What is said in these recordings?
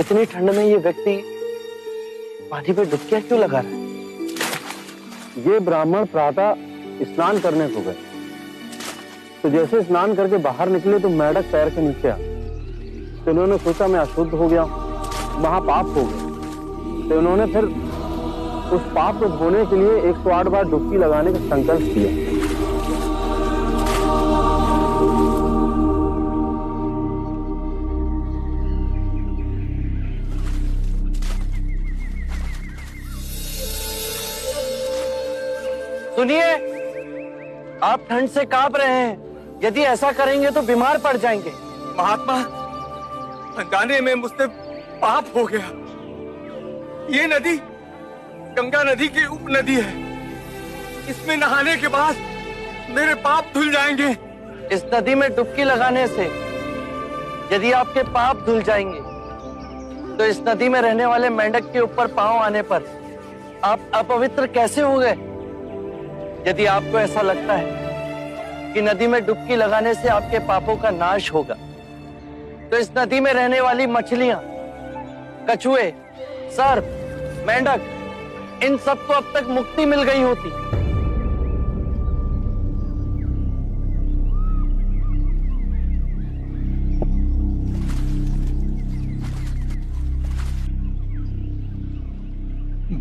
इतनी ठंड में ये व्यक्ति पानी पे डुबकियां क्यों लगा रहा है? ये ब्राह्मण प्रातः स्नान करने को गए, तो जैसे स्नान करके बाहर निकले तो मेंढक पैर के नीचे आ, तो उन्होंने सोचा मैं अशुद्ध हो गया, महापाप हो गया। तो उन्होंने फिर उस पाप को धोने के लिए 108 बार डुबकी लगाने का संकल्प किया। सुनिए, आप ठंड से कांप रहे हैं। यदि ऐसा करेंगे तो बीमार पड़ जाएंगे। महात्मा, अनजाने में मुझसे पाप हो गया। ये नदी गंगा नदी की उपनदी है। इसमें नहाने के बाद मेरे पाप धुल जाएंगे। इस नदी में डुबकी लगाने से यदि आपके पाप धुल जाएंगे, तो इस नदी में रहने वाले मेंढक के ऊपर पांव आने पर आप अपवित्र कैसे हो गए? यदि आपको ऐसा लगता है कि नदी में डुबकी लगाने से आपके पापों का नाश होगा, तो इस नदी में रहने वाली मछलियां, कछुए, सर्प, मेंढक, इन सबको अब तक मुक्ति मिल गई होती।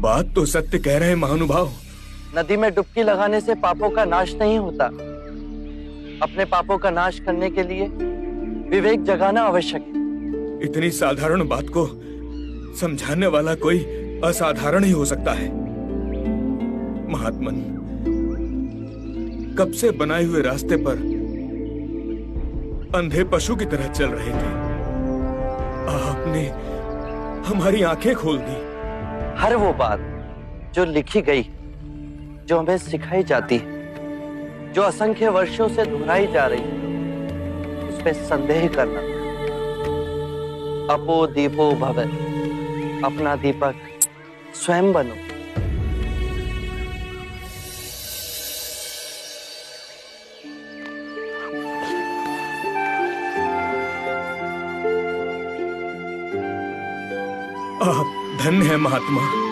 बात तो सत्य कह रहे हैं महानुभाव। नदी में डुबकी लगाने से पापों का नाश नहीं होता। अपने पापों का नाश करने के लिए विवेक जगाना आवश्यक है। इतनी साधारण बात को समझाने वाला कोई असाधारण ही हो सकता है। महात्मन, कब से बनाए हुए रास्ते पर अंधे पशु की तरह चल रहे थे। आपने हमारी आंखें खोल दी। हर वो बात जो लिखी गई, जो हमें सिखाई जाती है, जो असंख्य वर्षों से दोहराई जा रही है, उसमें संदेह करना। अपो दीपो भव, अपना दीपक स्वयं बनो। आप धन्य है महात्मा।